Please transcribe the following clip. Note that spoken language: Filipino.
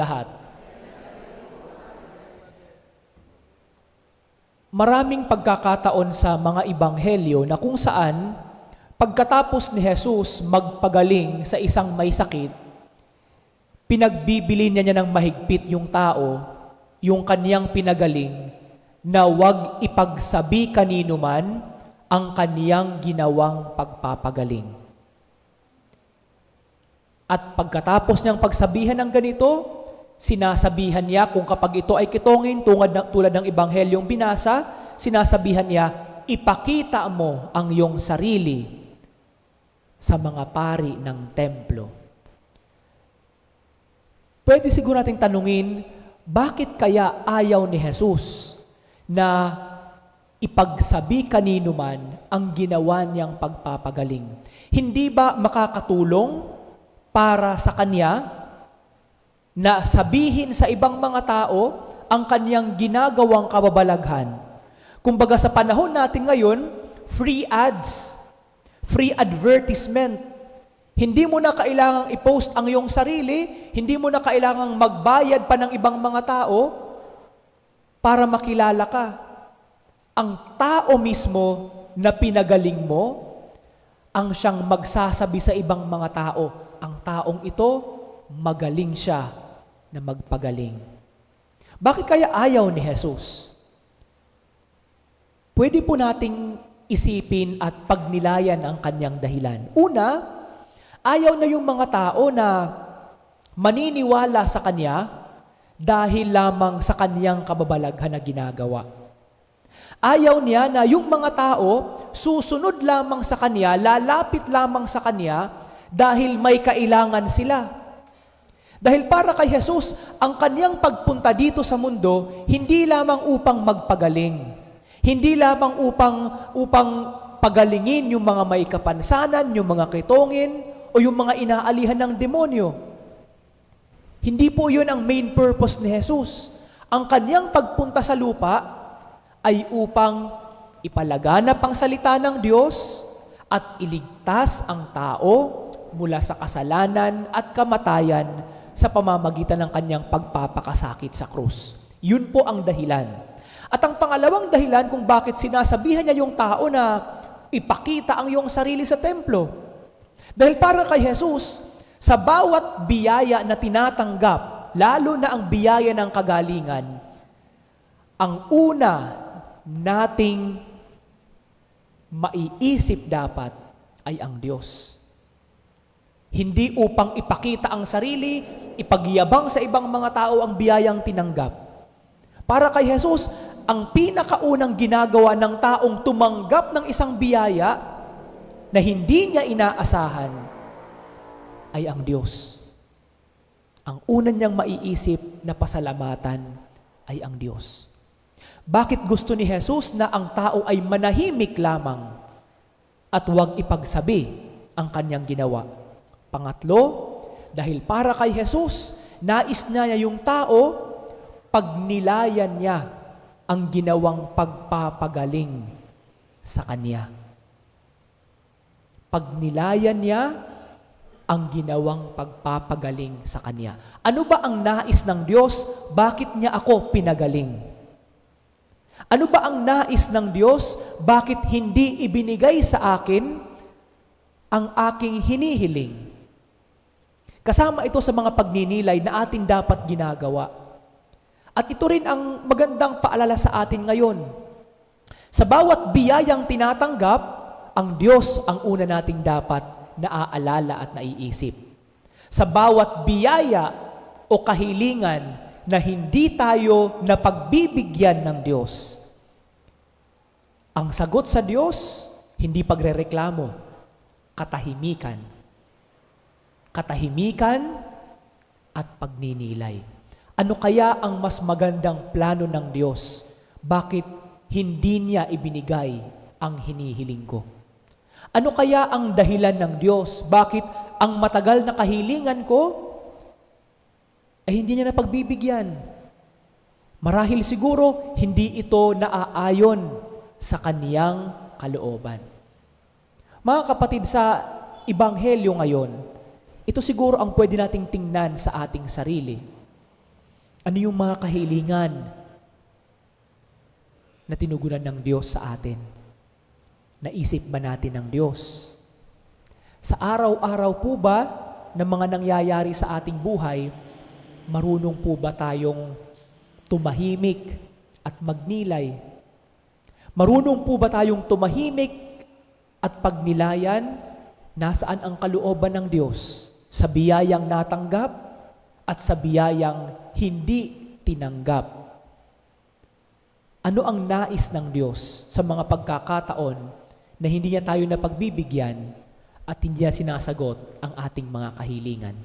lahat. Maraming pagkakataon sa mga ibanghelyo na kung saan pagkatapos ni Jesus magpagaling sa isang may sakit, pinagbibili niya ng mahigpit yung tao, yung kaniyang pinagaling, na huwag ipagsabi kanino man ang kaniyang ginawang pagpapagaling. At pagkatapos niyang pagsabihan ng ganito, sinasabihan niya kung kapag ito ay kitongin tulad ng ebanghelyong binasa, sinasabihan niya, ipakita mo ang iyong sarili sa mga pari ng templo. Pwede siguro nating tanungin, bakit kaya ayaw ni Jesus na ipagsabi kanino man ang ginawa niyang pagpapagaling? Hindi ba makakatulong para sa kanya na sabihin sa ibang mga tao ang kanyang ginagawang kababalaghan? Kumbaga sa panahon natin ngayon, free ads, free advertisement. Hindi mo na kailangang i-post ang iyong sarili, hindi mo na kailangang magbayad pa ng ibang mga tao para makilala ka. Ang tao mismo na pinagaling mo, ang siyang magsasabi sa ibang mga tao, ang taong ito, magaling siya na magpagaling. Bakit kaya ayaw ni Jesus? Pwede po nating isipin at pagnilayan ang kanyang dahilan. Una, ayaw na yung mga tao na maniniwala sa kanya dahil lamang sa kanyang kababalaghan na ginagawa. Ayaw niya na yung mga tao susunod lamang sa kanya, lalapit lamang sa kanya dahil may kailangan sila. Dahil para kay Jesus, ang kanyang pagpunta dito sa mundo, hindi lamang upang magpagaling. Hindi lamang upang pagalingin yung mga may kapansanan, yung mga kitongin, o yung mga inaalihan ng demonyo. Hindi po yun ang main purpose ni Jesus. Ang kanyang pagpunta sa lupa ay upang ipalaganap ang salita ng Diyos at iligtas ang tao mula sa kasalanan at kamatayan sa pamamagitan ng kanyang pagpapakasakit sa krus. Yun po ang dahilan. At ang pangalawang dahilan kung bakit sinasabihan niya yung tao na ipakita ang iyong sarili sa templo. Dahil para kay Jesus, sa bawat biyaya na tinatanggap, lalo na ang biyaya ng kagalingan, ang una nating maiisip dapat ay ang Diyos. Hindi upang ipakita ang sarili, ipagyabang sa ibang mga tao ang biyayang tinanggap. Para kay Jesus, ang pinakaunang ginagawa ng taong tumanggap ng isang biyaya na hindi niya inaasahan ay ang Diyos. Ang una niyang maiisip na pasalamatan ay ang Diyos. Bakit gusto ni Jesus na ang tao ay manahimik lamang at huwag ipagsabi ang kanyang ginawa? Pangatlo, dahil para kay Jesus, nais niya yung tao, pagnilayan niya ang ginawang pagpapagaling sa kanya. Pagnilayan niya ang ginawang pagpapagaling sa kanya. Ano ba ang nais ng Diyos? Bakit niya ako pinagaling? Ano ba ang nais ng Diyos? Bakit hindi ibinigay sa akin ang aking hinihiling? Kasama ito sa mga pagninilay na ating dapat ginagawa. At ito rin ang magandang paalala sa atin ngayon. Sa bawat biyayang tinatanggap, ang Diyos ang una nating dapat naaalala at naiisip. Sa bawat biyaya o kahilingan na hindi tayo napagbibigyan ng Diyos, ang sagot sa Diyos, hindi pagrereklamo, katahimikan. Katahimikan at pagninilay. Ano kaya ang mas magandang plano ng Diyos? Bakit hindi niya ibinigay ang hinihiling ko? Ano kaya ang dahilan ng Diyos? Bakit ang matagal na kahilingan ko ay hindi niya napagbibigyan? Marahil siguro hindi ito naaayon sa kaniyang kalooban. Mga kapatid, sa Ebanghelyo ngayon, ito siguro ang pwede nating tingnan sa ating sarili. Ano yung mga kahilingan na tinugunan ng Diyos sa atin? Naisip ba natin ng Diyos? Sa araw-araw po ba ng mga nangyayari sa ating buhay, marunong po ba tayong tumahimik at magnilay? Marunong po ba tayong tumahimik at pagnilayan nasaan ang kalooban ng Diyos sa biyayang natanggap at sa biyayang hindi tinanggap? Ano ang nais ng Diyos sa mga pagkakataon na hindi niya tayo napagbibigyan at hindi niya sinasagot ang ating mga kahilingan?